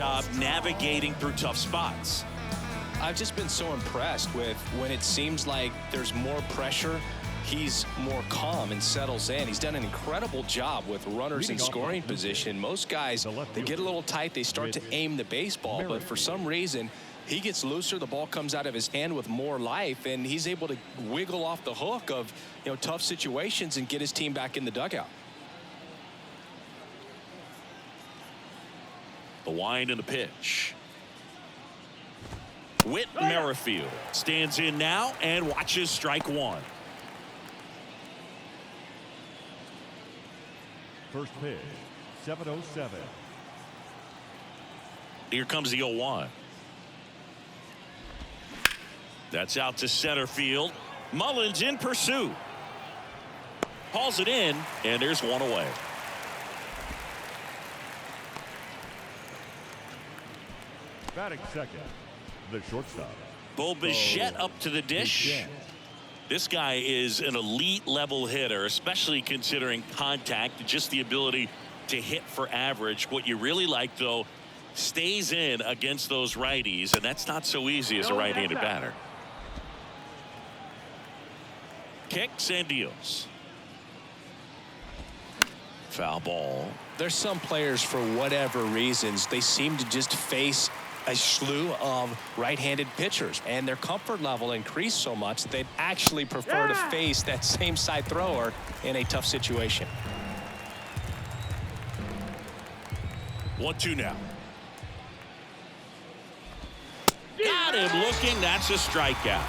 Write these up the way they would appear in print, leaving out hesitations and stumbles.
job navigating through tough spots. I've just been so impressed with when it seems like there's more pressure, he's more calm and settles in. He's done an incredible job with runners in scoring position. Most guys, they get a little tight, they start to aim the baseball, but for some reason, he gets looser, the ball comes out of his hand with more life, and he's able to wiggle off the hook of, tough situations and get his team back in the dugout. The wind and the pitch. Whit Merrifield stands in now and watches strike one. First pitch, 7:07. Here comes the 0-1. That's out to center field. Mullins in pursuit. Hauls it in, and there's one away. Batting second, the shortstop. Bo Bichette up to the dish. This guy is an elite level hitter, especially considering contact, just the ability to hit for average. What you really like, though, stays in against those righties, and that's not so easy as a right-handed batter. Kicks and deals. Foul ball. There's some players, for whatever reasons, they seem to just face a slew of right-handed pitchers, and their comfort level increased so much that they'd actually prefer to face that same side thrower in a tough situation. 1-2 now. Got him looking. That's a strikeout.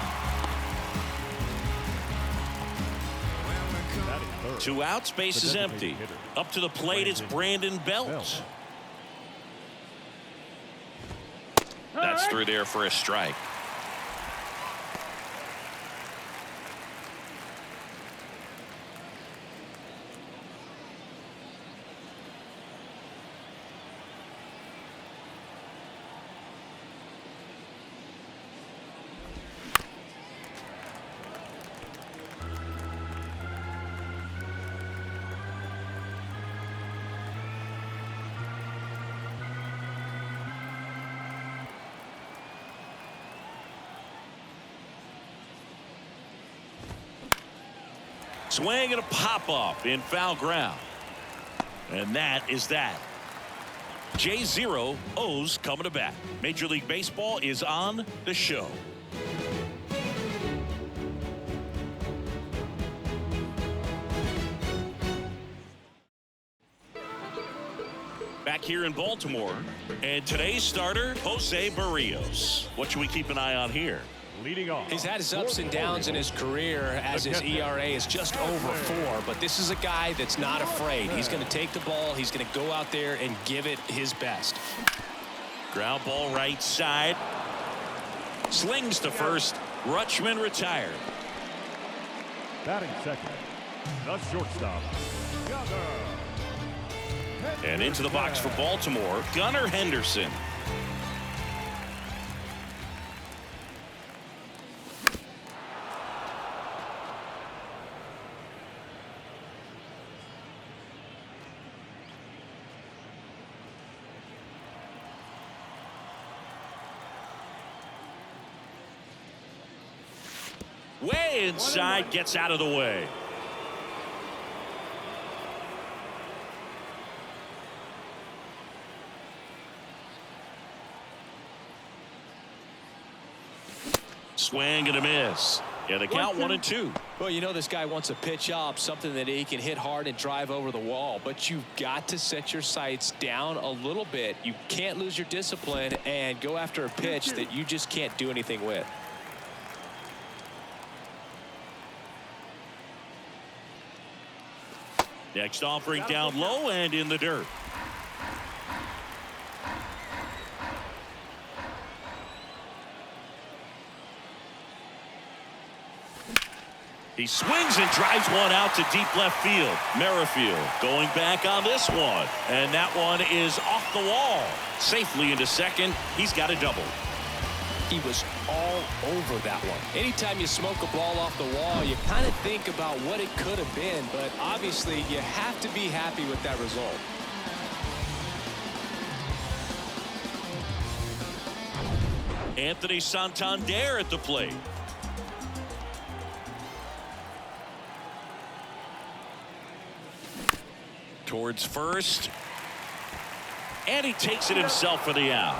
2 outs, base is empty. Up to the plate, it's Brandon Belt. That's through there for a strike. Swing and a pop-up in foul ground. And that is that. J0 O's coming to bat. Major League Baseball is on the show. Back here in Baltimore. And today's starter, Jose Barrios. What should we keep an eye on here? Leading off. He's had his ups and downs in his career as his ERA is just over 4, but this is a guy that's not afraid. He's going to take the ball. He's going to go out there and give it his best. Ground ball right side. Slings to first. Rutschman retired. Batting second, the shortstop, Gunnar. And into the box for Baltimore, Gunnar Henderson. Way inside, gets out of the way. Swing and a miss. Yeah, the count 1-2. Well, this guy wants a pitch up, something that he can hit hard and drive over the wall, but you've got to set your sights down a little bit. You can't lose your discipline and go after a pitch that you just can't do anything with. Next offering down low and in the dirt. He swings and drives one out to deep left field. Merrifield going back on this one. And that one is off the wall. Safely into second. He's got a double. He was all over that one. Anytime you smoke a ball off the wall, you kind of think about what it could have been, but obviously you have to be happy with that result. Anthony Santander at the plate. Towards first. And he takes it himself for the out.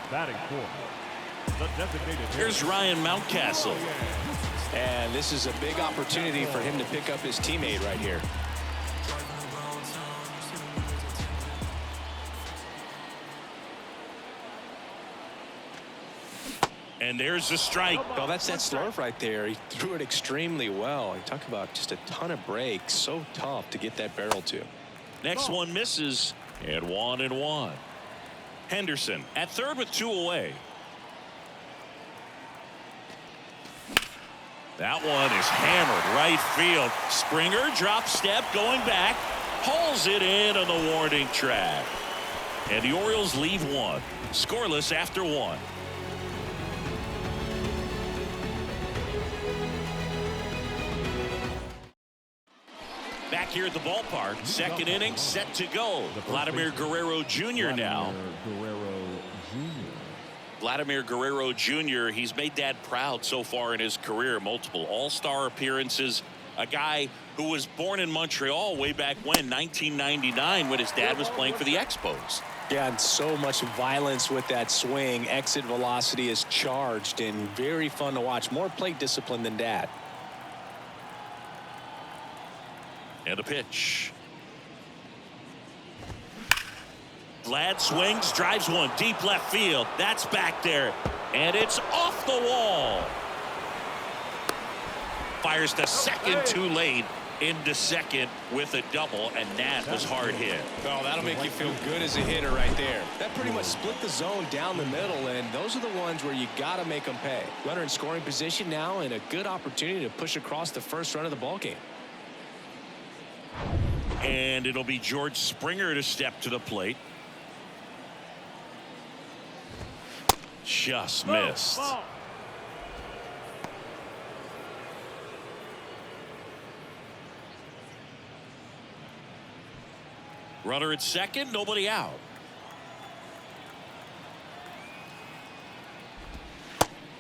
Batting fourth, the designated hitter. Here's Ryan Mountcastle. And this is a big opportunity for him to pick up his teammate right here. And there's the strike. Well, that's that slurve right there. He threw it extremely well. You talk about just a ton of breaks. So tough to get that barrel to. Next one misses. And 1-1. Henderson at third with 2 away. That one is hammered right field. Springer drop step going back. Hauls it in on the warning track. And the Orioles leave one. Scoreless after 1. Back here at the ballpark. Second inning set to go. Vladimir Guerrero Jr. now. Vladimir Guerrero Jr. He's made Dad proud so far in his career. Multiple all-star appearances. A guy who was born in Montreal way back when, 1999, when his dad was playing for the Expos. Yeah, and so much violence with that swing. Exit velocity is charged and very fun to watch. More plate discipline than Dad. And a pitch. Vlad swings, drives one deep left field. That's back there. And it's off the wall. Fires to second too late. Into second with a double, and that was hard hit. Oh, that'll make you feel good as a hitter right there. That pretty much split the zone down the middle, and those are the ones where you got to make them pay. Runner in scoring position now, and a good opportunity to push across the first run of the ballgame. And it'll be George Springer to step to the plate. Just missed. Runner at second, nobody out.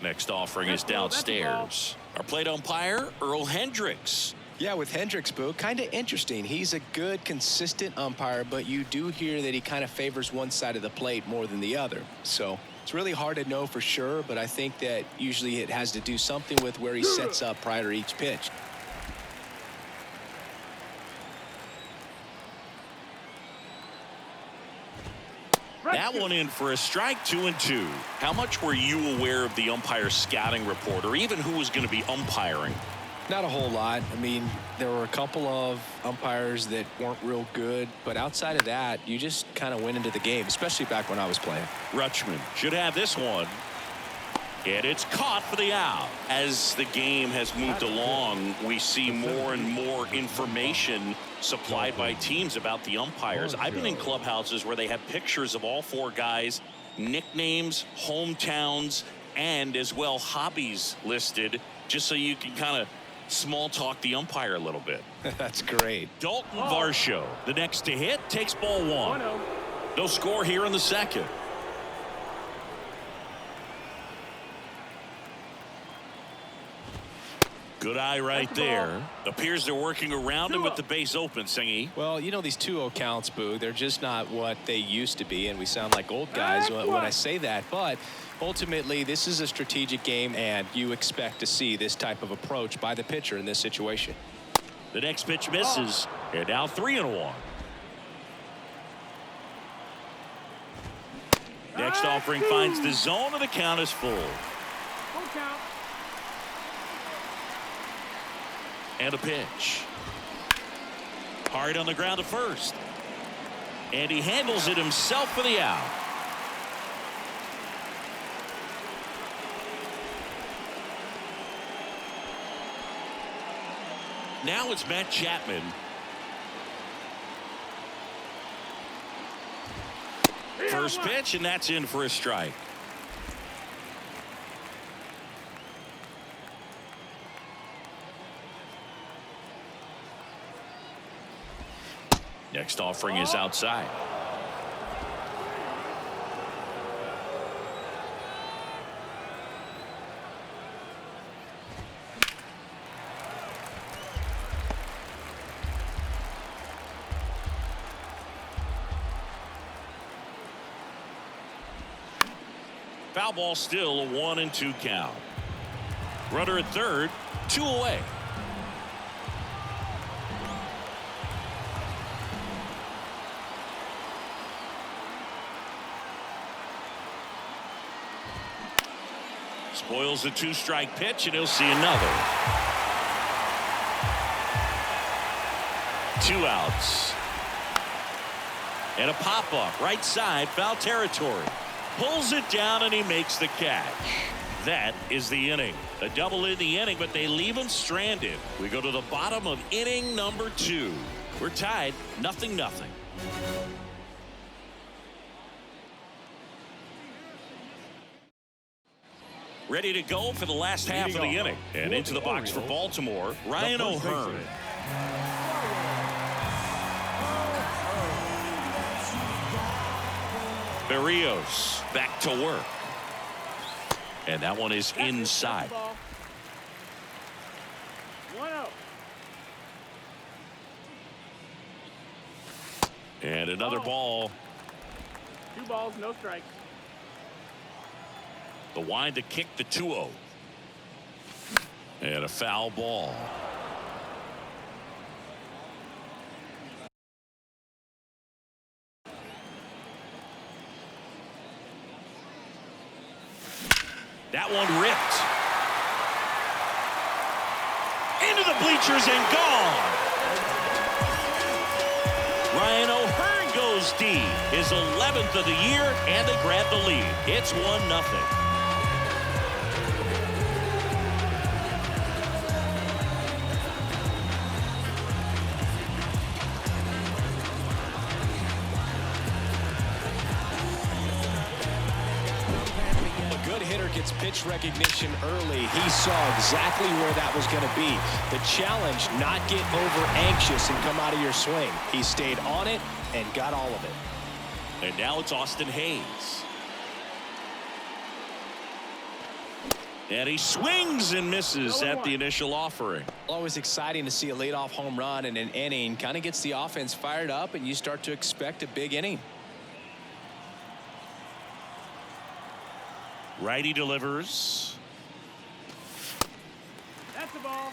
Next offering is downstairs. Our plate umpire, Earl Hendricks. Yeah, with Hendricks, Boo, kind of interesting. He's a good, consistent umpire, but you do hear that he kind of favors one side of the plate more than the other. So it's really hard to know for sure, but I think that usually it has to do something with where he sets up prior to each pitch. That one in for a strike, 2-2. How much were you aware of the umpire scouting report, or even who was going to be umpiring? Not a whole lot. I mean, there were a couple of umpires that weren't real good, but outside of that, you just kind of went into the game, especially back when I was playing. Rutschman should have this one. And it's caught for the out. As the game has moved along, we see more and more information supplied by teams about the umpires. I've been in clubhouses where they have pictures of all 4 guys, nicknames, hometowns, and as well hobbies listed, just so you can kind of small talk the umpire a little bit. That's great. Dalton Varsho, the next to hit, takes ball 1. No score here in the second. Good eye right there. Appears they're working around him with the base open, Singy. Well, you know, these 2-0 counts, Boo, they're just not what they used to be, and we sound like old guys when I say that. But ultimately, this is a strategic game, and you expect to see this type of approach by the pitcher in this situation. The next pitch misses, and now 3-1. Next offering finds the zone, and the count is full. And a pitch. Hard on the ground to first. And he handles it himself for the out. Now it's Matt Chapman. First pitch, and that's in for a strike. Next offering is outside. Foul ball, still a 1-2 count. Runner at third, 2 away. Spoils the 2-strike pitch, and he'll see another. 2 outs. And a pop-up right side, foul territory. Pulls it down, and he makes the catch. That is the inning. A double in the inning, but they leave him stranded. We go to the bottom of inning number 2. We're tied 0-0. Ready to go for the last half of the inning. And into the box for Baltimore, Ryan O'Hearn. Berrios back to work. And that one is inside. 1-0. And another ball. 2 balls, no strikes. The wind to kick the 2-0. And a foul ball. That one ripped. Into the bleachers and gone. Ryan O'Hearn goes deep. His 11th of the year, and they grab the lead. It's 1-0. Gets pitch recognition early. He saw exactly where that was going to be. The challenge, not get over anxious and come out of your swing. He stayed on it and got all of it. And now it's Austin Hayes. And he swings and misses at the initial offering. Always exciting to see a leadoff home run in an inning. Kind of gets the offense fired up, and you start to expect a big inning. Righty delivers. That's the ball.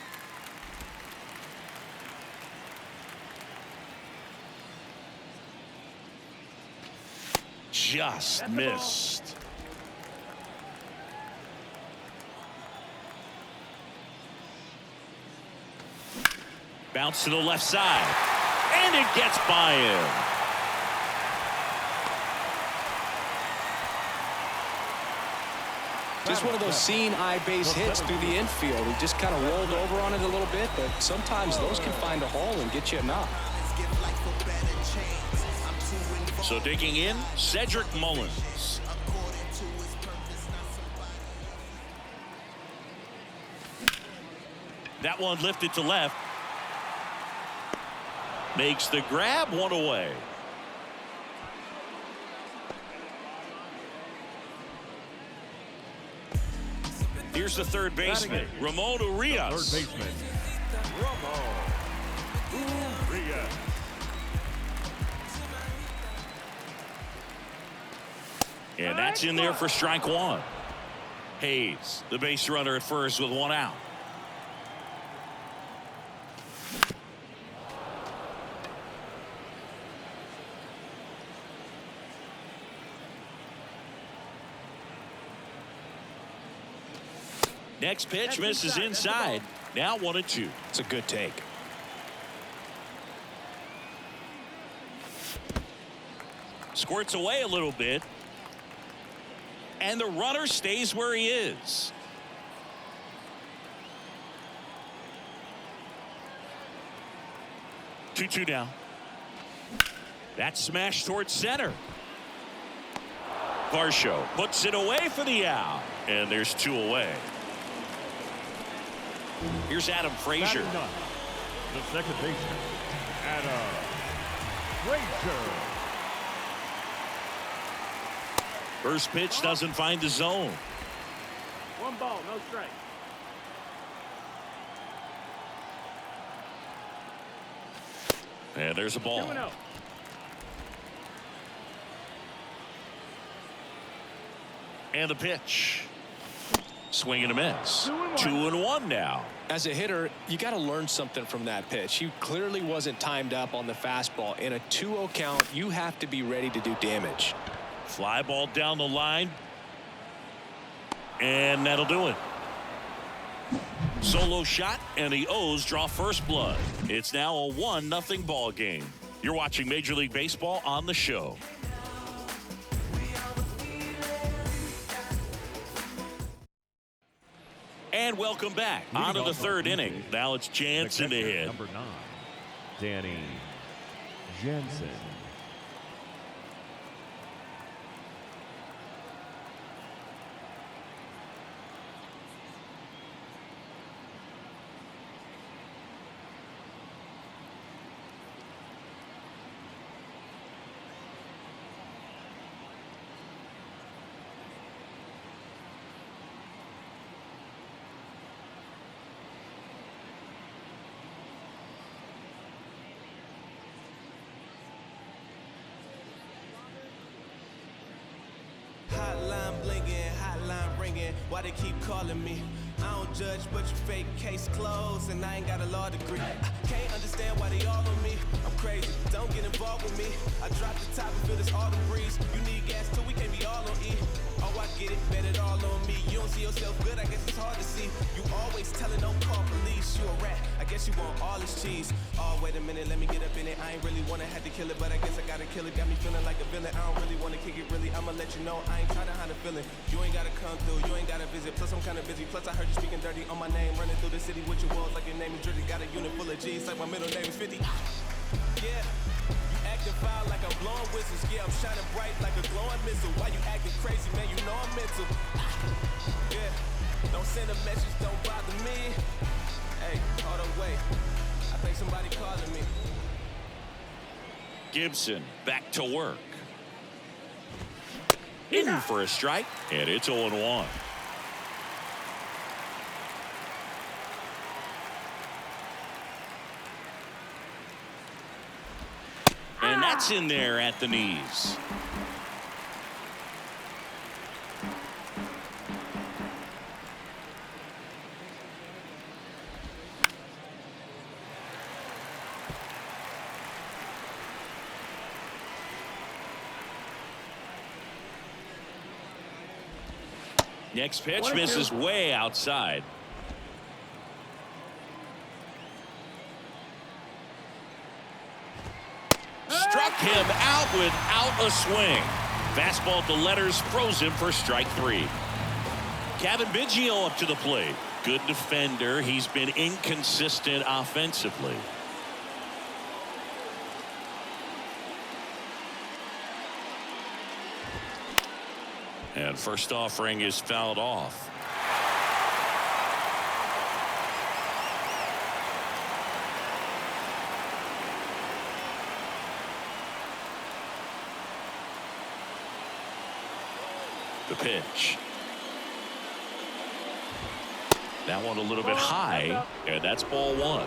Just missed. Bounce to the left side. And it gets by him. Just one of those seeing eye base hits through the infield. He just kind of rolled over on it a little bit, but sometimes those can find a hole and get you a knock. So digging in, Cedric Mullins. That one lifted to left. Makes the grab, 1 away. Here's the third baseman, Ramon Urias. Third baseman, Ramon Urias. And that's in there for strike 1. Hayes, the base runner at first with 1 out. Next pitch misses inside. Now 1-2. It's a good take. Squirts away a little bit. And the runner stays where he is. Two down. That smash towards center. Varsho puts it away for the out. And there's 2 away. Here's Adam Frazier. The second baseman, Adam Frazier. First pitch doesn't find the zone. 1 ball, no strike. And there's a ball. 2-0. And the pitch. Swing and a miss. 2-1 now. As a hitter, you got to learn something from that pitch. He clearly wasn't timed up on the fastball. In a 2-0 count, you have to be ready to do damage. Fly ball down the line. And that'll do it. Solo shot, and the O's draw first blood. It's now a 1-0 ball game. You're watching Major League Baseball on the show. And welcome back. On to the third inning. Now it's Jansen to hit. Number 9, Danny Jansen. Hotline blinging, hotline ringing. Why they keep calling me? I don't judge, but you fake case closed, and I ain't got a law degree. I can't understand why they all on me. I'm crazy, don't get involved with me. I drop the top and feel this autumn breeze. You need gas too, we can't be all on E. Oh, I get it, bet it all on me. You don't see yourself good, I guess it's hard to see. You always telling don't call police. You a rat, I guess you want all this cheese. Oh, wait a minute, let me get up in it. I ain't really wanna have to kill it, but I guess I gotta kill it. Got me feeling like a villain. I don't really wanna kick it, really. I'ma let you know I ain't trying to hide a feeling. You ain't gotta come through, you ain't gotta visit. Plus I'm kinda busy. Plus I heard you speaking dirty on my name, running through the city with your walls like your name is Jersey. Got a unit full of G's, like my middle name is 50. Yeah. Acting foul like I'm blowing whistles. Yeah, I'm shining bright like a glowing missile. Why you acting crazy, man? You know I'm mental. Yeah, don't send a message, don't bother me. Hey, hold on, wait. I think somebody calling me. Gibson back to work. In for a strike, and it's 0-1. And that's in there at the knees. Next pitch misses way outside. Struck him out without a swing. Fastball at the letters froze him for strike 3. Kevin Biggio up to the plate. Good defender. He's been inconsistent offensively. And first offering is fouled off. The pitch. That one a little bit high, and that's ball 1.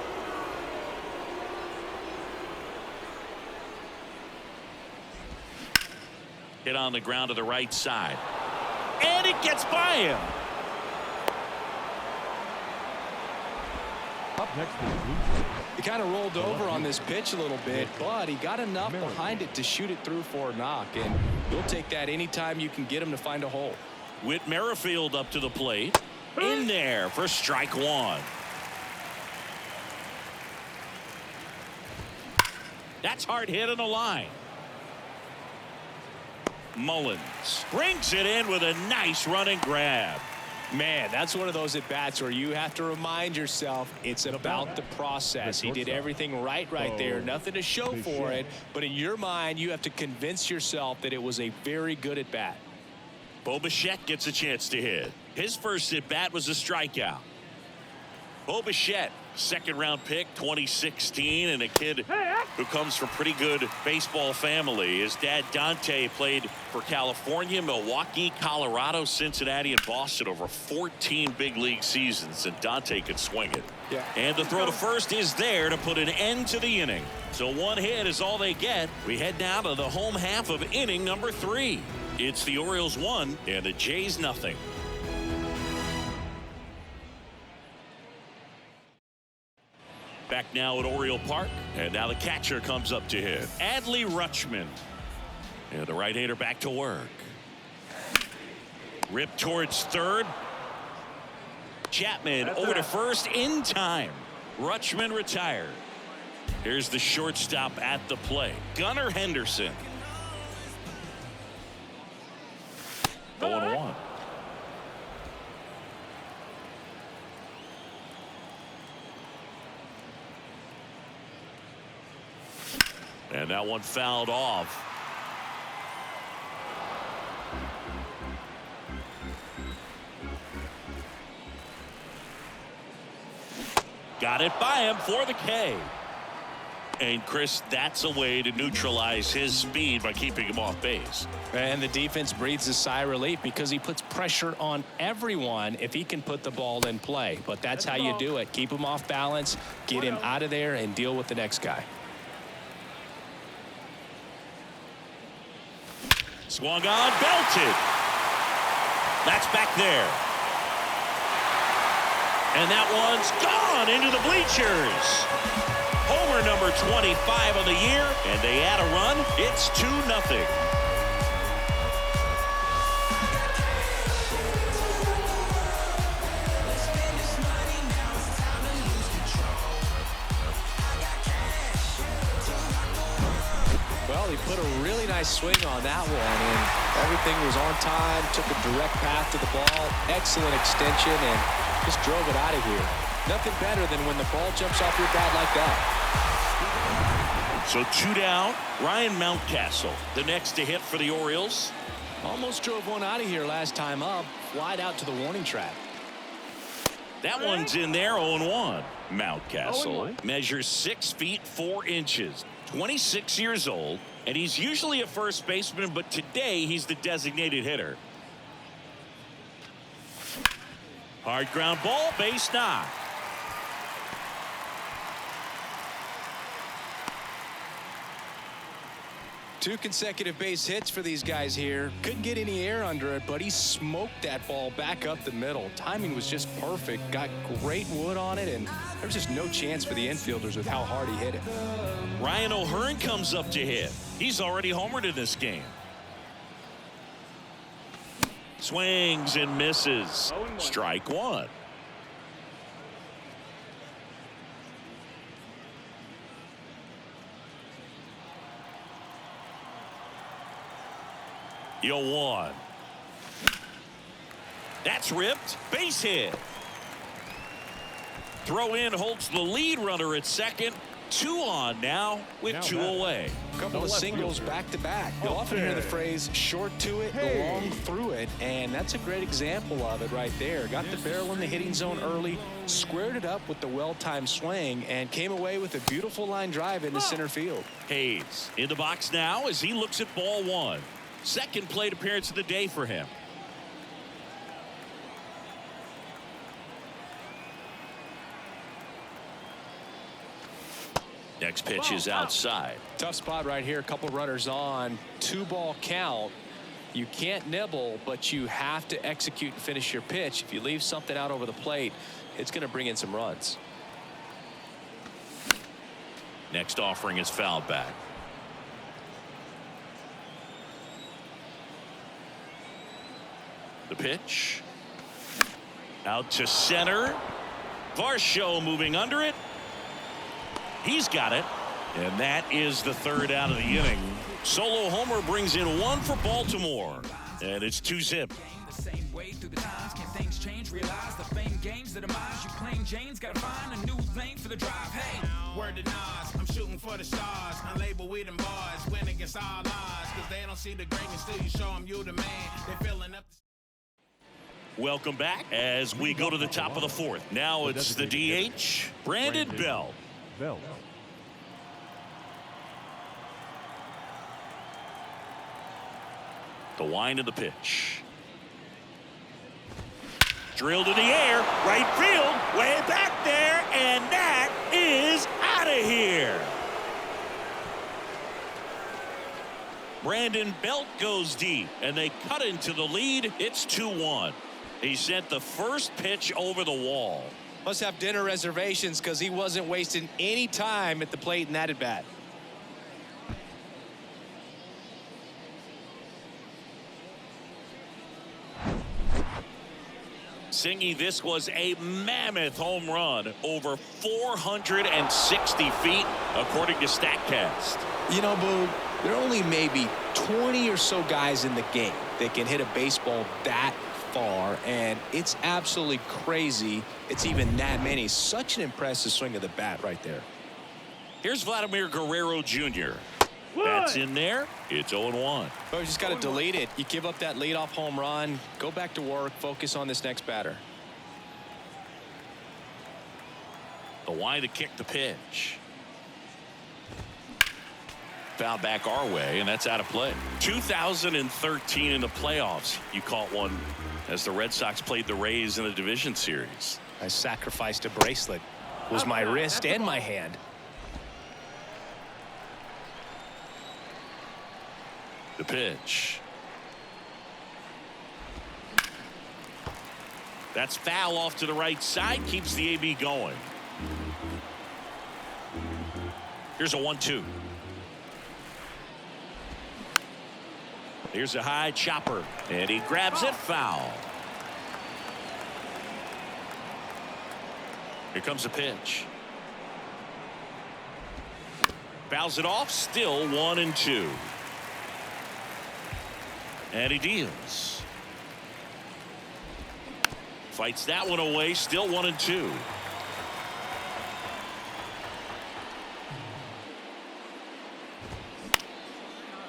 Hit on the ground to the right side. And it gets by him. Up next is Blue. He kind of rolled over on this pitch a little bit, but he got enough behind it to shoot it through for a knock, and you'll take that anytime you can get him to find a hole. Whit Merrifield up to the plate. In there for strike 1. That's hard hit on the line. Mullins brings it in with a nice running grab. Man, that's one of those at bats where you have to remind yourself it's about the process. He did everything right there. Nothing to show for it, but in your mind you have to convince yourself that it was a very good at bat. Bo Bichette gets a chance to hit. His first at bat was a strikeout. Bo Bichette Second-round pick, 2016, and a kid who comes from pretty good baseball family. His dad, Dante, played for California, Milwaukee, Colorado, Cincinnati, and Boston over 14 big league seasons, and Dante could swing it. Yeah. And the throw to first is there to put an end to the inning. So one hit is all they get. We head now to the home half of inning number 3. It's the Orioles 1 and the Jays nothing. Back now at Oriole Park, and now the catcher comes up to hit. Adley Rutschman. And the right-hander back to work. Rip towards third. Chapman over to first in time. Rutschman retired. Here's the shortstop at the plate, Gunnar Henderson. 0-1. And that one fouled off. Got it by him for the K. And Chris, that's a way to neutralize his speed by keeping him off base. And the defense breathes a sigh of relief because he puts pressure on everyone if he can put the ball in play. But that's how you do it. Keep him off balance, get him out of there, and deal with the next guy. Swung on, belted. That's back there. And that one's gone into the bleachers. Homer number 25 of the year, and they add a run. It's 2-0. Well, he put a really nice swing on that one, and everything was on time, took a direct path to the ball, excellent extension, and just drove it out of here. Nothing better than when the ball jumps off your bat like that. So 2 down. Ryan Mountcastle, the next to hit for the Orioles. Almost drove one out of here last time up, flied out to the warning track. That one's in there, 0-1. Mountcastle measures 6 feet 4 inches. 26 years old, and he's usually a first baseman, but today he's the designated hitter. Hard ground ball, base knock. Two consecutive base hits for these guys here. Couldn't get any air under it, but he smoked that ball back up the middle. Timing was just perfect. Got great wood on it, and there's just no chance for the infielders with how hard he hit it. Ryan O'Hearn comes up to hit. He's already homered in this game. Swings and misses. Strike one. Yo, 1. That's ripped. Base hit. Throw in holds the lead runner at second. 2 on now with 2 away. A couple of singles back to back. You'll often hear the phrase short to it, long through it, and that's a great example of it right there. Got the barrel in the hitting zone early, squared it up with the well-timed swing, and came away with a beautiful line drive into center field. Hayes in the box now as he looks at ball 1. Second plate appearance of the day for him. Next pitch is outside. Tough spot right here. A couple runners on. 2-ball count. You can't nibble, but you have to execute and finish your pitch. If you leave something out over the plate, it's going to bring in some runs. Next offering is fouled back. The pitch. Out to center. Varsho moving under it. He's got it. And that is the third out of the inning. Solo homer brings in 1 for Baltimore. And it's 2-zip. The same way through the times, can things change? Realize the fame games, the demise. You plain Jane's gotta find a new lane for the drive. Hey, Word to Nas, I'm shooting for the stars. Unlabeled with them bars, win against all odds. Cause they don't see the greatness till you show them you the man. They filling up. Welcome back as we go to the top of the fourth. Now it's the DH, Brandon Belt. The wind of the pitch. Drilled in the air, right field, way back there, and that is out of here. Brandon Belt goes deep, and they cut into the lead. It's 2-1. He sent the first pitch over the wall. Must have dinner reservations because he wasn't wasting any time at the plate in that at bat. Singy, this was a mammoth home run, over 460 feet, according to StatCast. You know, Boo, there are only maybe 20 or so guys in the game that can hit a baseball that far, and it's absolutely crazy it's even that many. Such an impressive swing of the bat right there. Here's Vladimir Guerrero Jr. That's in there. It's 0-1. Well, you just got to delete it. You give up that leadoff home run, go back to work, focus on this next batter. The wind to kick the pitch. Foul back our way, and that's out of play. 2013 in the playoffs, you caught one as the Red Sox played the Rays in the division series. I sacrificed a bracelet. It was my wrist and my hand. The pitch. That's foul off to the right side, keeps the AB going. Here's a 1-2. Here's a high chopper, and he grabs it, foul. Here comes the pitch. Fouls it off, still 1-2. And he deals. Fights that one away, still 1-2.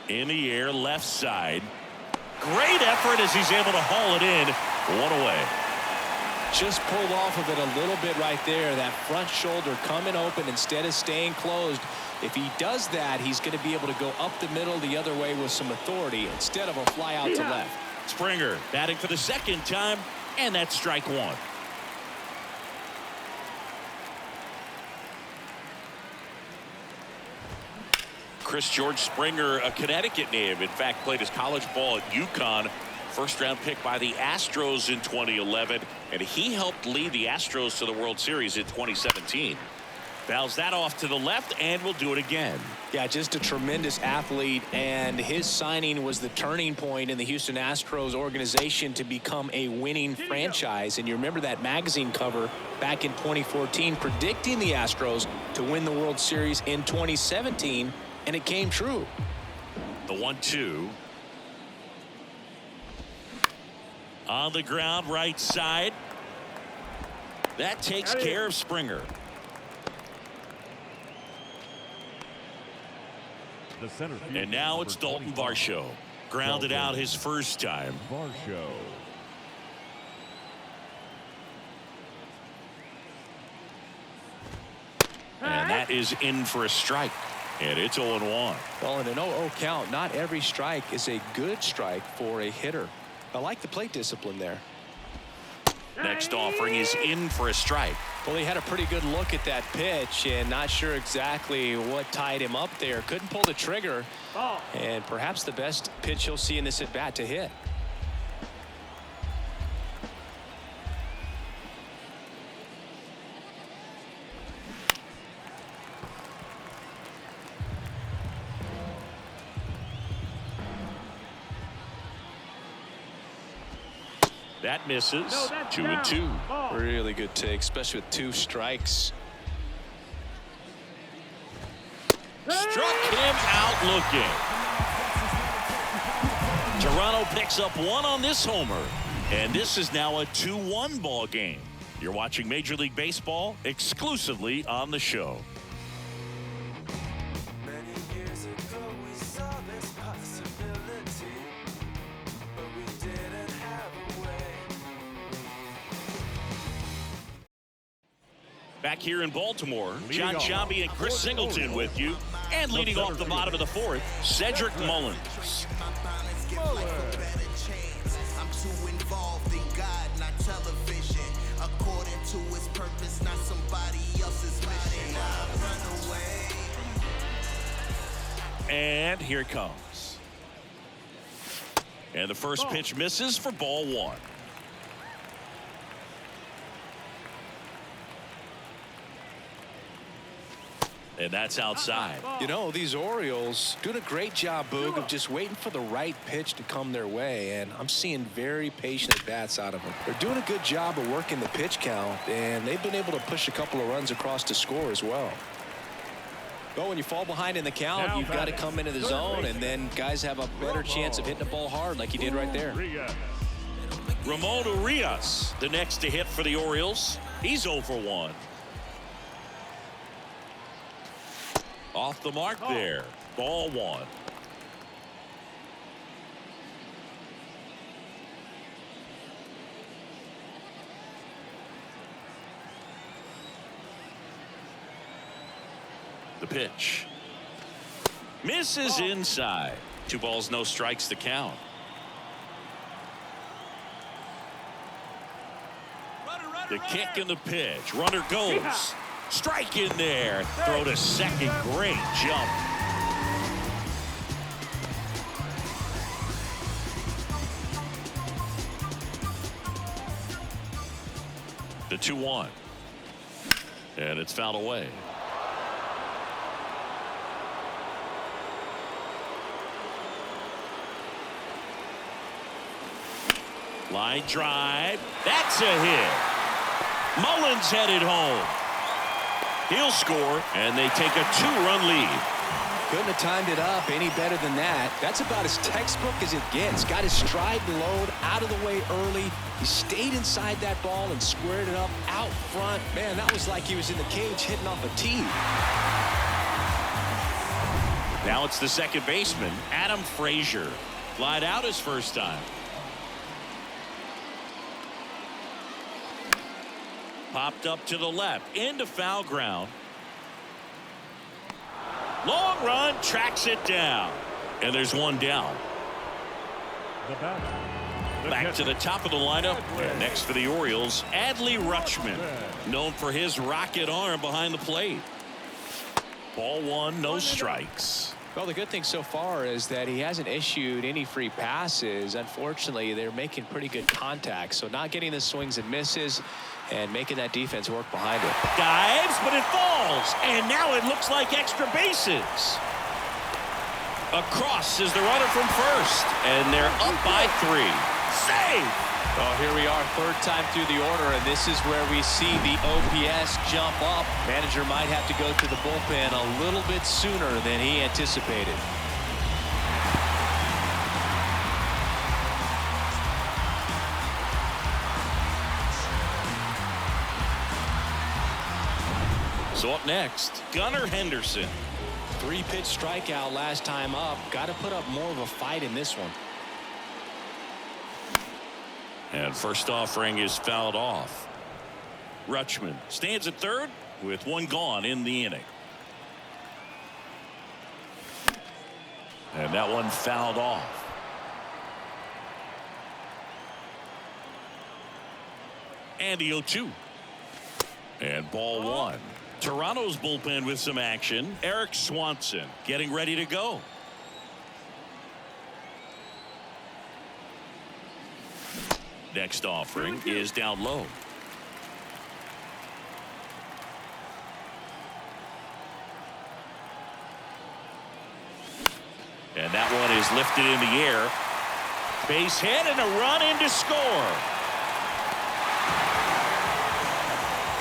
In the air, left side. Great effort as he's able to haul it in. One away. Just pulled off of it a little bit right there. That front shoulder coming open instead of staying closed. If he does that, he's going to be able to go up the middle the other way with some authority instead of a fly out to left. Springer batting for the second time, and that's strike one. Chris George Springer, a Connecticut native, in fact played his college ball at UConn. First round pick by the Astros in 2011, and he helped lead the Astros to the World Series in 2017. Fouls that off to the left, and will do it again. Yeah, just a tremendous athlete, and his signing was the turning point in the Houston Astros organization to become a winning franchise. And you remember that magazine cover back in 2014 predicting the Astros to win the World Series in 2017, and it came true. The 1-2. On the ground, right side. That takes care of Springer. The center field, And now it's Dalton Varsho. Grounded out his first time. Varsho. And that is in for a strike. And it's 0-1. Well, in an 0-0 count, not every strike is a good strike for a hitter. I like the plate discipline there. Next offering is in for a strike. Well, he had a pretty good look at that pitch and not sure exactly what tied him up there. Couldn't pull the trigger. And perhaps the best pitch he'll see in this at bat to hit. That misses. 2-2. Really good take, especially with two strikes. Struck him out looking. Toronto picks up one on this homer. And this is now a 2-1 ball game. You're watching Major League Baseball exclusively on the show. Many years ago we saw this possibility, but we didn't have a way. Back here in Baltimore, Leading John off Sciambi and Chris for the Singleton Orioles, with you. And leading off the bottom of the fourth, Cedric Mullins. I'm too involved in God, not television. According to his purpose, not somebody else's mission. Run away. And here it comes. And the first pitch misses for ball one. And that's outside. You know, these Orioles doing a great job, Boog, of just waiting for the right pitch to come their way, and I'm seeing very patient at-bats out of them. They're doing a good job of working the pitch count, and they've been able to push a couple of runs across to score as well. But when you fall behind in the count, you've got to come into the zone, and then guys have a better chance of hitting the ball hard like he did right there. Ramon Urias, the next to hit for the Orioles. He's 0 for 1. Off the mark there. Ball one. The pitch. Misses inside. 2 balls, no strikes to count. The kick and the pitch. Runner goes. Strike in there. Throw to second. Great jump. The 2-1. And it's fouled away. Line drive. That's a hit. Mullins headed home. He'll score, and they take a 2-run lead. Couldn't have timed it up any better than that. That's about as textbook as it gets. Got his stride and load out of the way early. He stayed inside that ball and squared it up out front. Man, that was like he was in the cage hitting off a tee. Now it's the second baseman, Adam Frazier. Flied out his first time. Popped up to the left into foul ground. Long run, tracks it down, and there's one down. Back to the top of the lineup. And next for the Orioles, Adley Rutschman, known for his rocket arm behind the plate. Ball one, no strikes. Well, the good thing so far is that he hasn't issued any free passes. Unfortunately, they're making pretty good contact, so not getting the swings and misses and making that defense work behind it. Dives, but it falls, and now it looks like extra bases. Across is the runner from first, and they're up by 3. Save! Well, here we are, third time through the order, and this is where we see the OPS jump up. Manager might have to go to the bullpen a little bit sooner than he anticipated. So up next, Gunnar Henderson. 3-pitch strikeout last time up. Got to put up more of a fight in this one. And first offering is fouled off. Rutschman stands at third with 1 gone in the inning. And that one fouled off. And the 0-2. And ball 1. Toronto's bullpen with some action. Eric Swanson getting ready to go. Next offering is down low. And that one is lifted in the air. Base hit and a run in to score.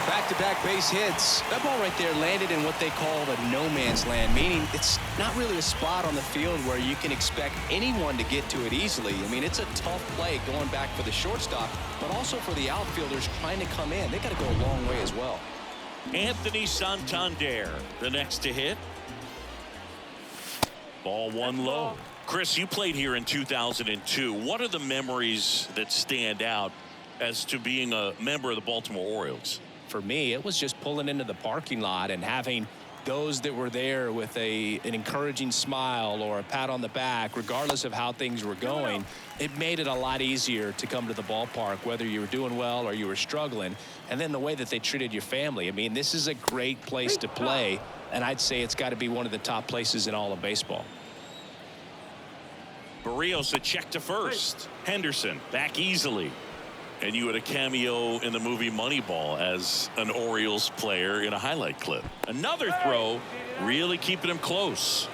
Back-to-back base hits. That ball right there landed in what they call the no man's land, meaning it's not really a spot on the field where you can expect anyone to get to it easily. I mean, it's a tough play going back for the shortstop, but also for the outfielders trying to come in. They got to go a long way as well. Anthony Santander, the next to hit. Ball 1 low. Chris, you played here in 2002. What are the memories that stand out as to being a member of the Baltimore Orioles? for me, it was just pulling into the parking lot and having those that were there with an encouraging smile or a pat on the back, regardless of how things were going. It made it a lot easier to come to the ballpark, whether you were doing well or you were struggling. And then the way that they treated your family. I mean, this is a great place to play, and I'd say it's got to be one of the top places in all of baseball. Barrios a check to first. Henderson back easily. And you had a cameo in the movie Moneyball as an Orioles player in a highlight clip. Another throw, really keeping him close.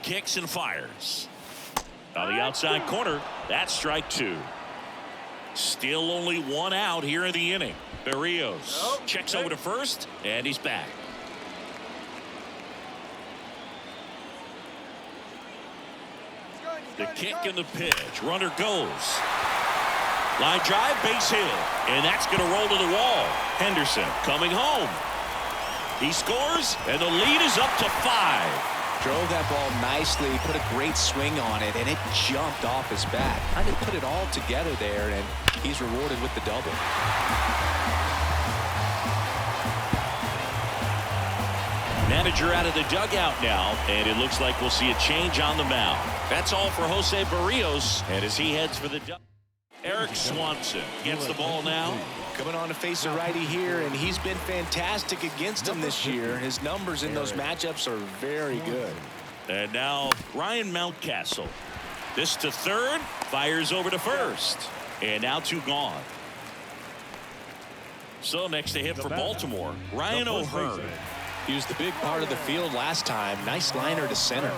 Kicks and fires. On the outside corner, that's strike 2. Still only 1 out here in the inning. Barrios checks over to first, and he's back. The kick and the pitch. Runner goes. Line drive, base hit. And that's going to roll to the wall. Henderson coming home. He scores, and the lead is up to 5. Drove that ball nicely, put a great swing on it, and it jumped off his bat. Trying to put it all together there, and he's rewarded with the double. Manager out of the dugout now, and it looks like we'll see a change on the mound. That's all for Jose Barrios, and as he heads for the Eric Swanson gets the ball now. Coming on to face a righty here, and he's been fantastic against him this year. His numbers in those matchups are very good. And now Ryan Mountcastle. This to third, fires over to first, and now 2 gone. So next to hit for Baltimore, Ryan O'Hearn. He was the big part of the field last time. Nice liner to center.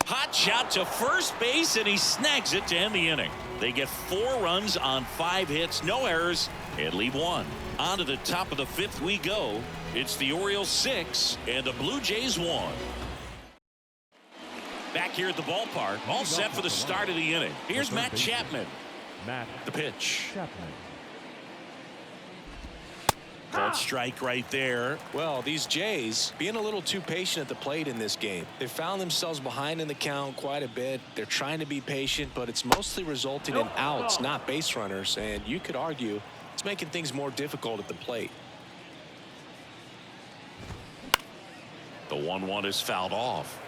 Hot shot to first base, and he snags it to end the inning. They get 4 runs on 5 hits, no errors, and leave 1. On to the top of the 5th we go. It's the Orioles 6 and the Blue Jays 1. Back here at the ballpark, all set for the start of the inning. Here's Matt Chapman. The pitch. Called strike right there. Well, these Jays being a little too patient at the plate in this game. They found themselves behind in the count quite a bit. They're trying to be patient, but it's mostly resulting in outs, not base runners. And you could argue it's making things more difficult at the plate. The 1-1 is fouled off.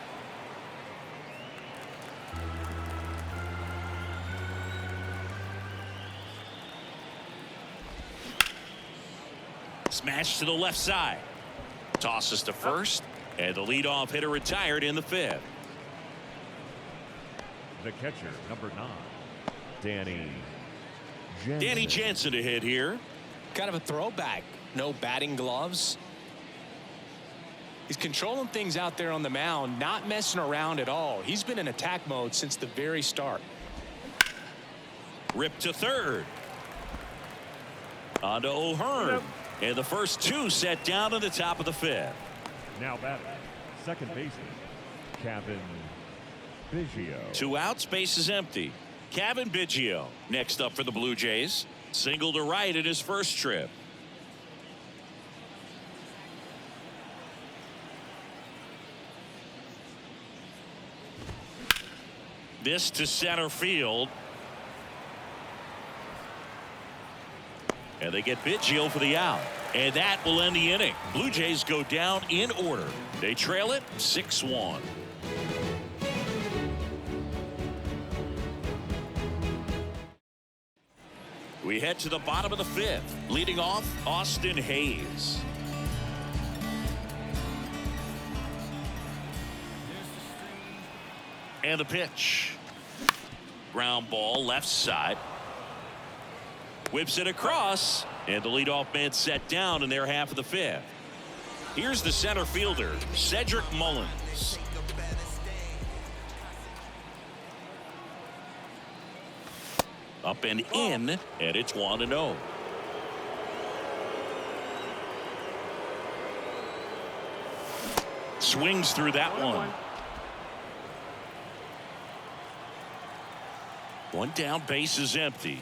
Smash to the left side. Tosses to first, and the leadoff hitter retired in the 5th. The catcher, number 9, Danny Jansen. Danny Jansen to hit here. Kind of a throwback. No batting gloves. He's controlling things out there on the mound, not messing around at all. He's been in attack mode since the very start. Ripped to third. On to O'Hearn. And the first 2 set down at the top of the 5th. Now batting, second baseman, Kevin Biggio. 2 outs, base is empty. Kevin Biggio next up for the Blue Jays. Single to right in his first trip. This to center field. And they get Biggio for the out. And that will end the inning. Blue Jays go down in order. They trail it 6-1. We head to the bottom of the 5th. Leading off, Austin Hayes. And the pitch. Ground ball left side. Whips it across, and the leadoff man set down in their half of the 5th. Here's the center fielder, Cedric Mullins. Up and in, and it's 1-0. Swings through that one. One down, base is empty.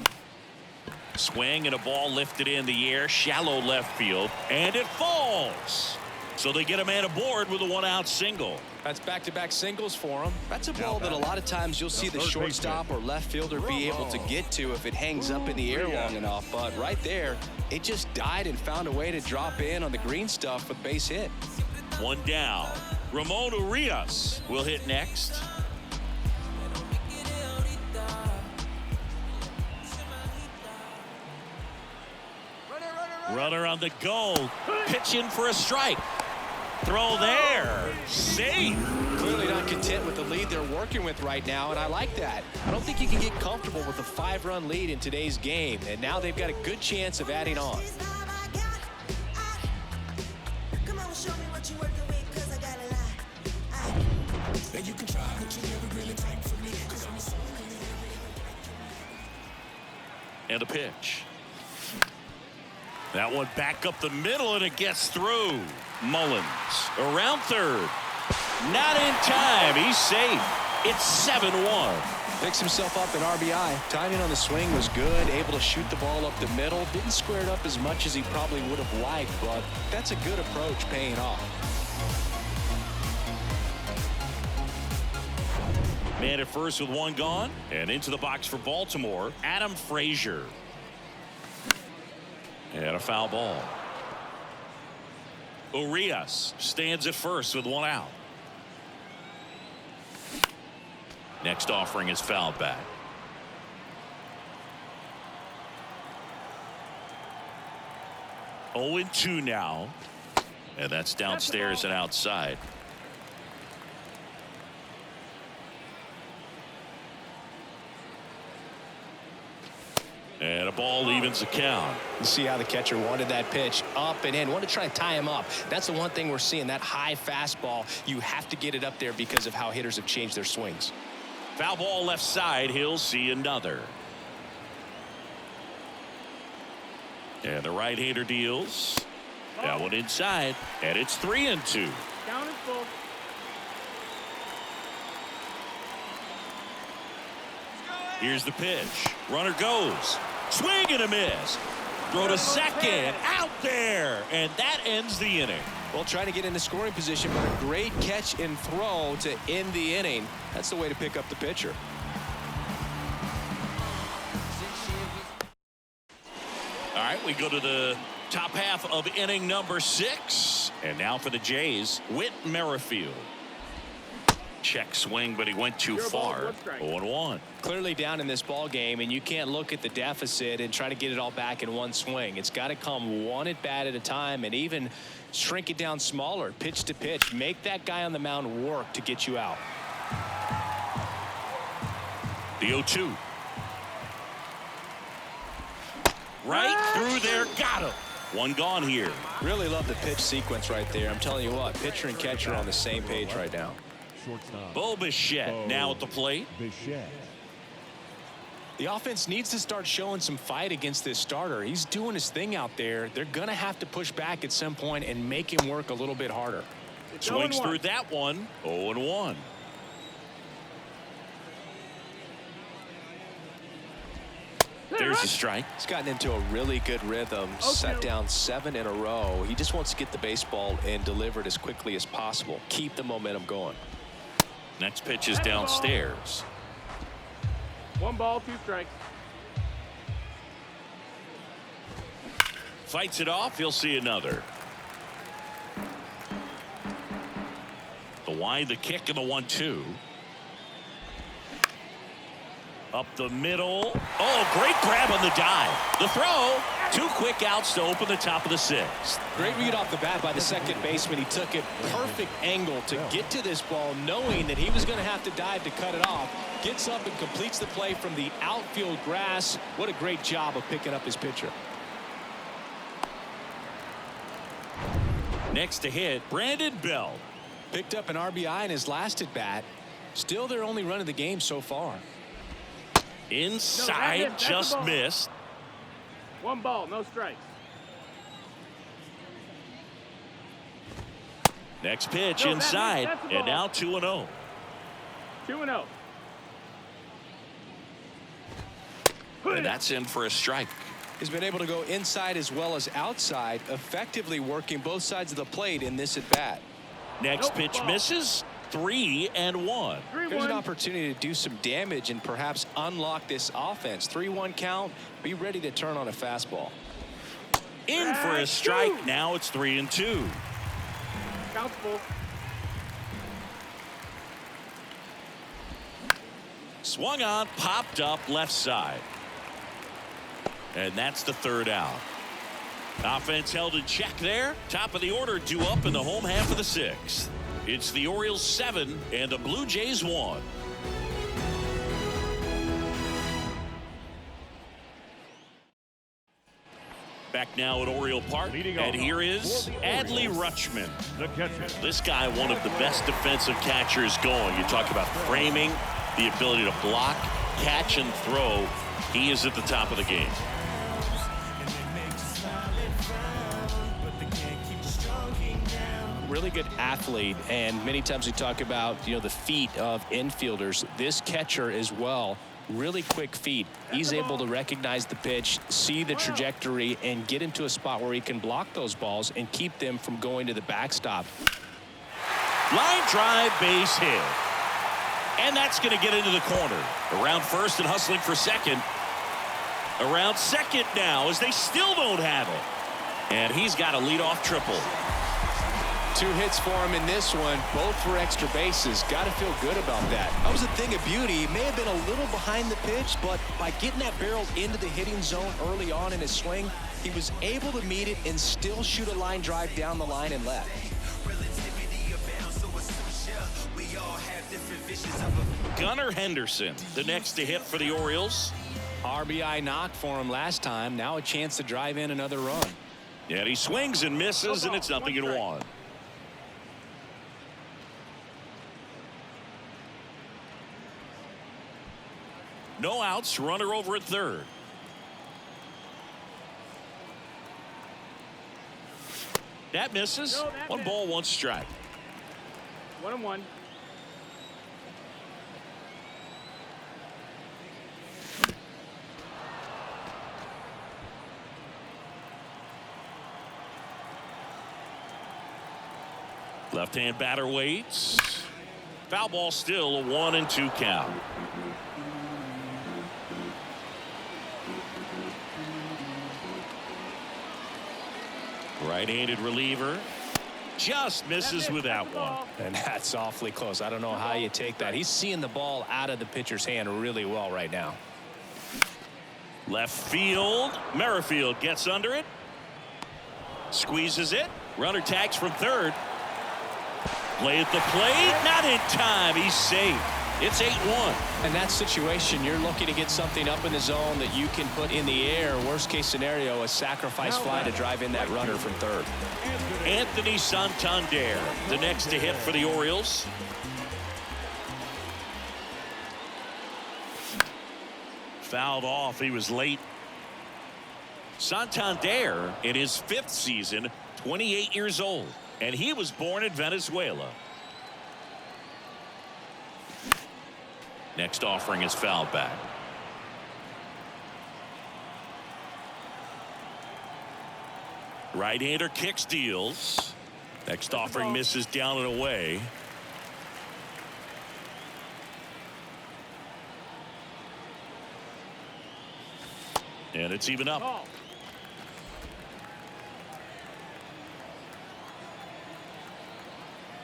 Swing and a ball lifted in the air, shallow left field, and it falls. So they get a man aboard with a 1-out single. That's back-to-back singles for him. That's a ball that a lot of times you'll see the shortstop or left fielder be able to get to if it hangs up in the air long enough. But right there, it just died and found a way to drop in on the green stuff for the base hit. 1 down. Ramon Urias will hit next. Runner on the go. Pitching for a strike. Throw there. Safe. Clearly not content with the lead they're working with right now, and I like that. I don't think you can get comfortable with a 5-run lead in today's game, and now they've got a good chance of adding on. And a pitch. That one back up the middle, and it gets through. Mullins around third. Not in time. He's safe. It's 7-1. Picks himself up an RBI. Timing on the swing was good. Able to shoot the ball up the middle. Didn't square it up as much as he probably would have liked, but that's a good approach paying off. Man at first with 1 gone. And into the box for Baltimore, Adam Frazier. And a foul ball. Urias stands at first with 1 out. Next offering is fouled back. 0-2 now. And that's downstairs and outside. And a ball evens the count. You see how the catcher wanted that pitch up and in. Wanted to try and tie him up. That's the one thing we're seeing. That high fastball, you have to get it up there because of how hitters have changed their swings. Foul ball left side. He'll see another. And the right-hander deals. That one inside. And it's 3-2. Count is full. Here's the pitch. Runner goes. Swing and a miss. Throw to second. Out there. And that ends the inning. Well, trying to get into scoring position, but a great catch and throw to end the inning. That's the way to pick up the pitcher. All right, we go to the top half of inning number 6. And now for the Jays, Whit Merrifield. Check swing, but he went too far. 0-1. Clearly down in this ball game, and you can't look at the deficit and try to get it all back in one swing. It's got to come one at bat at a time, and even shrink it down smaller, pitch to pitch. Make that guy on the mound work to get you out. The 0-2. Right through there, got him. 1 gone here. Really love the pitch sequence right there. I'm telling you what, pitcher and catcher are on the same page right now. Bo Bichette now at the plate. The offense needs to start showing some fight against this starter. He's doing his thing out there. They're going to have to push back at some point and make him work a little bit harder. Swings through that one. 0-1. There's a strike. He's gotten into a really good rhythm. Set down 7 in a row. He just wants to get the baseball and deliver it as quickly as possible. Keep the momentum going. Next pitch is downstairs. 1 ball, 2 strikes. Fights it off. He'll see another. The wide, the kick, and the 1-2. Up the middle. Oh, great grab on the dive. The throw. 2 quick outs to open the top of the 6th. Great read off the bat by the second baseman. He took it perfect angle to get to this ball, knowing that he was going to have to dive to cut it off. Gets up and completes the play from the outfield grass. What a great job of picking up his pitcher. Next to hit, Brandon Bell. Picked up an RBI in his last at bat. Still their only run of the game so far. Inside, just missed. 1 ball, no strikes. Next pitch inside, and now 2-0. 2-0. And that's in for a strike. has been able to go inside as well as outside, effectively working both sides of the plate in this at bat. Next pitch misses. 3-1. Here's an opportunity to do some damage and perhaps unlock this offense. 3-1 count. Be ready to turn on a fastball. In for a strike. Now it's 3-2. Count's full. Swung on, popped up left side. And that's the third out. Offense held in check there. Top of the order due up in the home half of the sixth. It's the Orioles 7 and the Blue Jays 1. Back now at Oriole Park, and here is Adley Rutschman. The catcher. This guy, one of the best defensive catchers going. You talk about framing, the ability to block, catch, and throw. He is at the top of the game. Really good athlete, and many times we talk about the feet of infielders. This catcher as well, really quick feet. He's able to recognize the pitch, see the trajectory, and get into a spot where he can block those balls and keep them from going to the backstop. Line drive, base hit. And that's going to get into the corner. Around first and hustling for second. Around second now as they still don't have it. And he's got a leadoff triple. 2 hits for him in this one, both for extra bases. Got to feel good about that. That was a thing of beauty. He may have been a little behind the pitch, but by getting that barrel into the hitting zone early on in his swing, he was able to meet it and still shoot a line drive down the line and left. Gunnar Henderson, the next to hit for the Orioles. RBI knock for him last time. Now a chance to drive in another run. And he swings and misses, and it's 0-1. No outs, runner over at third. That misses. 1 ball, 1 strike. 1-1. Left-hand batter waits. Foul ball still, a 1-2 count. Right-handed reliever just misses with that one. And that's awfully close. I don't know how you take that. He's seeing the ball out of the pitcher's hand really well right now. Left field. Merrifield gets under it. Squeezes it. Runner tags from third. Play at the plate. Not in time. He's safe. It's 8-1. In that situation, you're looking to get something up in the zone that you can put in the air. Worst case scenario, a sacrifice fly to drive in that runner from third. Anthony Santander, the next to hit for the Orioles. Fouled off. He was late. Santander in his 5th season, 28 years old, and he was born in Venezuela. Next offering is fouled back. Right-hander kicks, deals. Next offering misses down and away. And it's even up.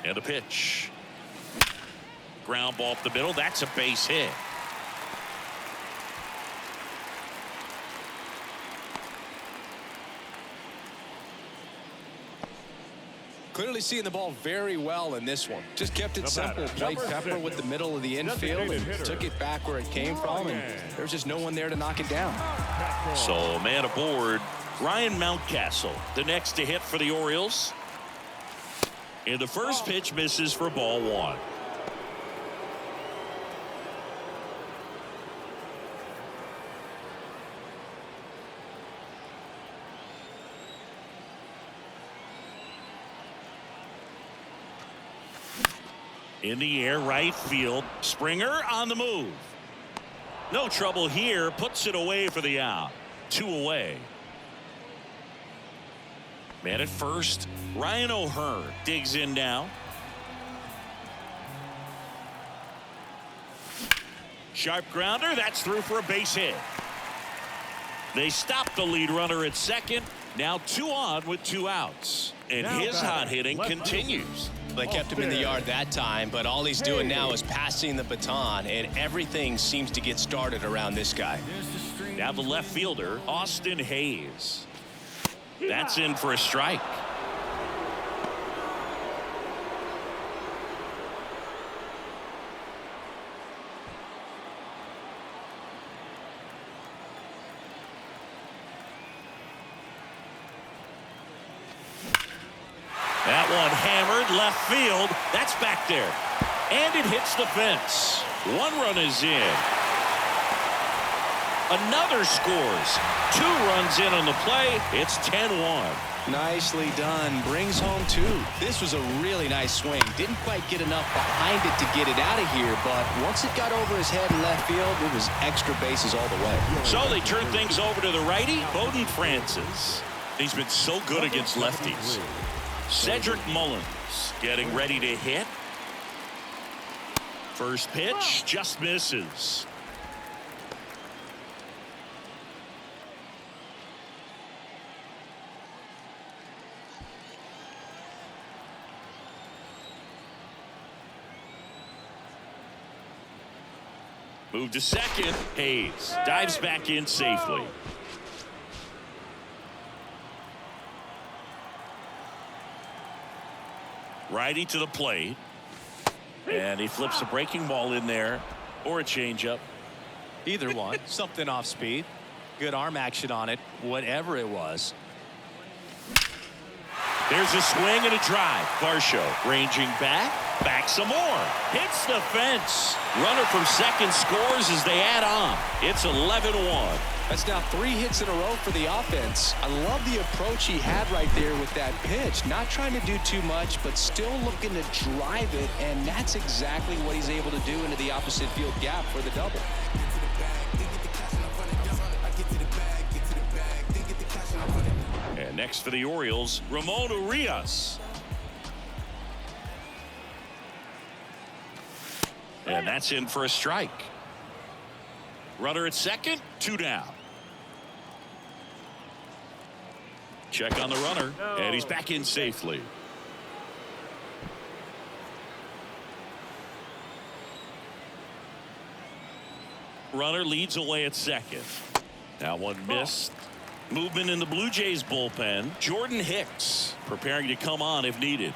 And a pitch. Ground ball up the middle. That's a base hit. Clearly seeing the ball very well in this one. Just kept it simple. Played pepper with the middle of the infield and took it back where it came from. And there's just no one there to knock it down. So man aboard, Ryan Mountcastle, the next to hit for the Orioles. And the first pitch misses for ball 1. In the air, right field. Springer on the move. No trouble here. Puts it away for the out. 2 away. Man at first, Ryan O'Hearn digs in now. Sharp grounder, that's through for a base hit. They stop the lead runner at second. Now 2 on with 2 outs. And Now his batting, hot hitting left continues. They kept him in the yard that time, but all he's doing now is passing the baton, and everything seems to get started around this guy. Now the left fielder, Austin Hayes. That's in for a strike. That one hammered left field. That's back there. And it hits the fence. 1 run is in. Another scores. 2 runs in on the play. It's 10-1. Nicely done. Brings home 2. This was a really nice swing. Didn't quite get enough behind it to get it out of here, but once it got over his head in left field, it was extra bases all the way. So they turn things over to the righty, Bowden Francis. He's been so good against lefties. Cedric Mullins getting ready to hit. First pitch just misses. Move to second. Hayes dives back in safely. Righty to the plate. And he flips a breaking ball in there, or a changeup. Either one. Something off speed. Good arm action on it, whatever it was. There's a swing and a drive. Varsho ranging back some more. Hits the fence. Runner from second scores as they add on. It's 11-1. That's now 3 hits in a row for the offense. I love the approach he had right there with that pitch. Not trying to do too much, but still looking to drive it, and that's exactly what he's able to do into the opposite field gap for the double. And next for the Orioles, Ramon Urias. And that's in for a strike. Runner at second, 2 down. Check on the runner, and he's back in safely. Runner leads away at second. Now one missed. Movement in the Blue Jays bullpen. Jordan Hicks preparing to come on if needed.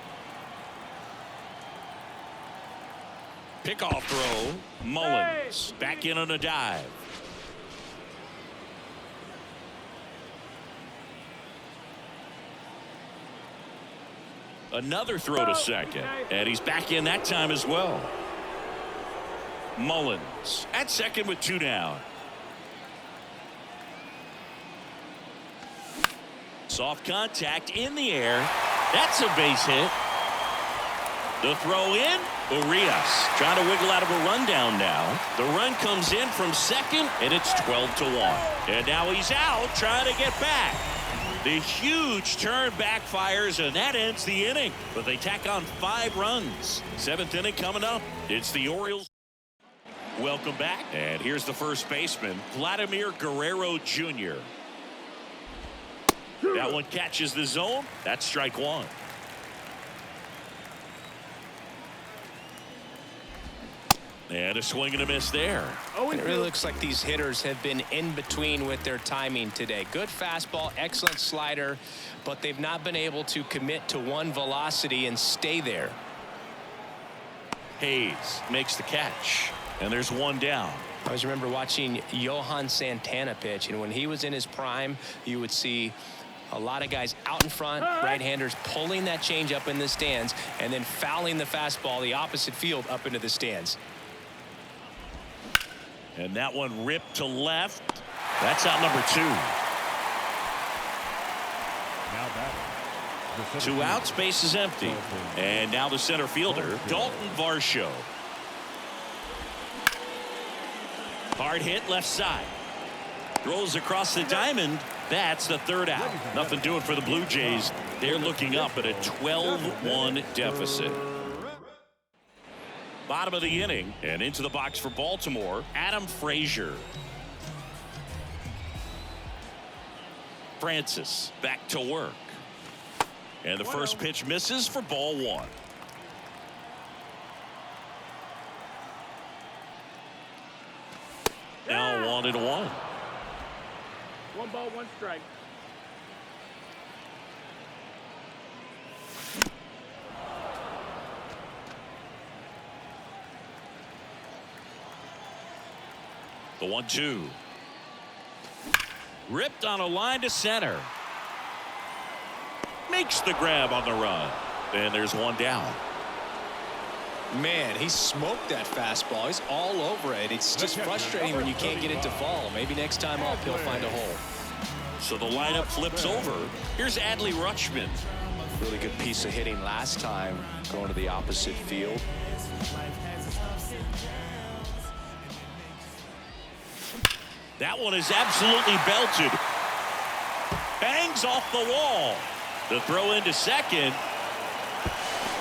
Pickoff throw. Mullins back in on a dive. Another throw to second, and he's back in that time as well. Mullins at second with 2 down. Soft contact in the air. That's a base hit. The throw in. Urias trying to wiggle out of a rundown now. The run comes in from second, and it's 12-1. And now he's out trying to get back. The huge turn backfires, and that ends the inning. But they tack on 5 runs. 7th inning coming up. It's the Orioles. Welcome back. And here's the first baseman, Vladimir Guerrero Jr. That one catches the zone. That's strike 1. And a swing and a miss there. It really looks like these hitters have been in between with their timing today. Good fastball, excellent slider, but they've not been able to commit to one velocity and stay there. Hayes makes the catch, and there's 1 down. I always remember watching Johan Santana pitch, and when he was in his prime, you would see a lot of guys out in front, right-handers pulling that change up in the stands and then fouling the fastball the opposite field up into the stands. And that one ripped to left. That's out number 2. Now batting. 2 outs, base is empty. And now the center fielder, Dalton Varsho. Hard hit left side. Throws across the diamond. That's the third out. Nothing doing for the Blue Jays. They're looking up at a 12-1 deficit. Bottom of the inning, and into the box for Baltimore, Adam Frazier. Francis back to work. And the first pitch misses for ball one. Now 1-1. 1 ball, 1 strike. The 1-2. Ripped on a line to center. Makes the grab on the run. And there's one down. Man, he smoked that fastball. He's all over it. It's just frustrating when you can't get it to fall. Maybe next time up he'll find a hole. So the lineup flips over. Here's Adley Rutschman. Really good piece of hitting last time, going to the opposite field. That one is absolutely belted. Bangs off the wall. The throw into second.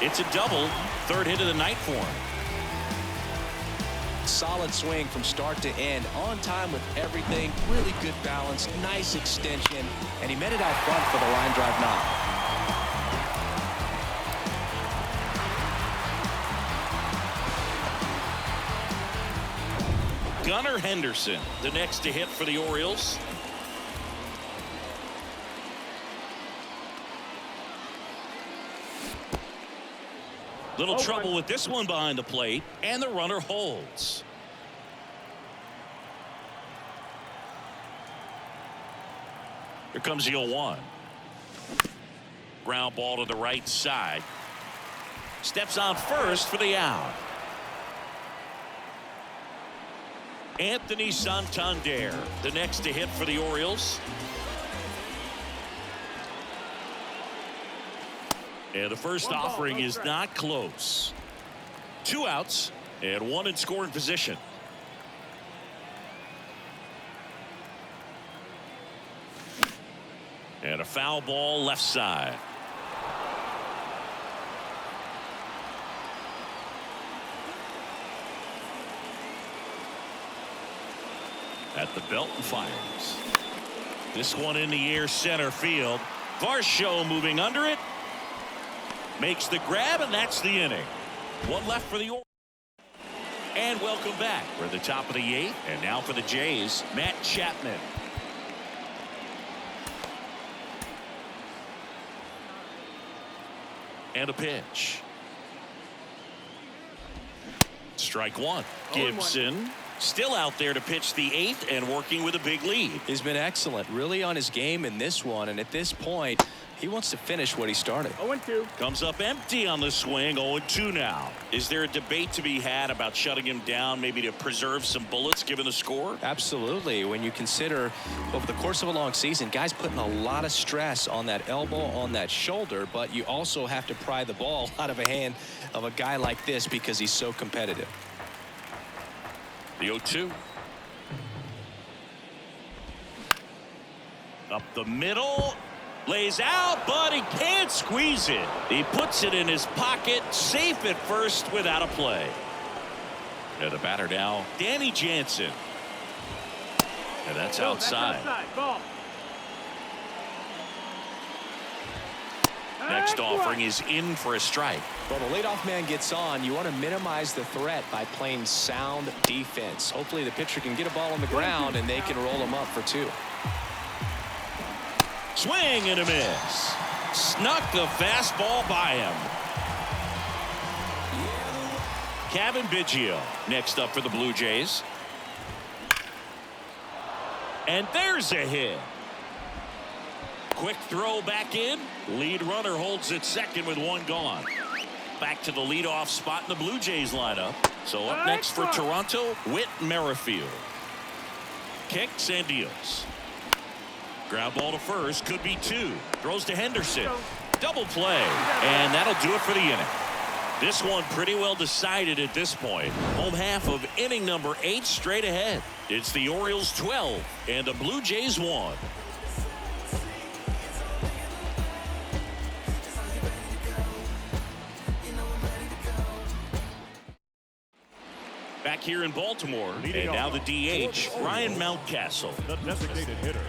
It's a double. Third hit of the night for him. Solid swing from start to end. On time with everything. Really good balance. Nice extension. And he met it out front for the line drive knock. Gunnar Henderson, the next to hit for the Orioles. Little trouble with this one behind the plate, and the runner holds. Here comes the 0-1. Ground ball to the right side. Steps on first for the out. Anthony Santander, the next to hit for the Orioles. And the first offering is not close. 2 outs and 1 in scoring position. And a foul ball left side. At the belt and fires. This one in the air center field. Varsho moving under it. Makes the grab, and that's the inning. 1 left for the Orioles. And welcome back. We're at the top of the 8th, and now for the Jays, Matt Chapman. And a pitch. Strike 1. Gibson still out there to pitch the 8th and working with a big lead. He's been excellent, really on his game in this one, and at this point he wants to finish what he started. 0-2. Comes up empty on the swing. 0-2 now. Is there a debate to be had about shutting him down, maybe to preserve some bullets given the score? Absolutely. When you consider over the course of a long season, guys putting a lot of stress on that elbow, on that shoulder, but you also have to pry the ball out of a hand of a guy like this because he's so competitive. The 0-2. Up the middle. Lays out, but he can't squeeze it. He puts it in his pocket, safe at first without a play. And the batter now, Danny Jansen. And that's outside. That's outside. Ball. Next offering is in for a strike. Well, the leadoff man gets on. You want to minimize the threat by playing sound defense. Hopefully the pitcher can get a ball on the ground and they can roll him up for 2. Swing and a miss. Snuck the fastball by him. Kevin Biggio next up for the Blue Jays. And there's a hit. Quick throw back in. Lead runner holds at second with 1 gone. Back to the leadoff spot in the Blue Jays lineup. So up next for Toronto, Whit Merrifield. Kicks and deals. Ground ball to first, could be 2. Throws to Henderson. Double play, and that'll do it for the inning. This one pretty well decided at this point. Home half of inning number 8 straight ahead. It's the Orioles 12 and the Blue Jays 1. Back here in Baltimore, and now the DH, Ryan Mountcastle. The designated hitter.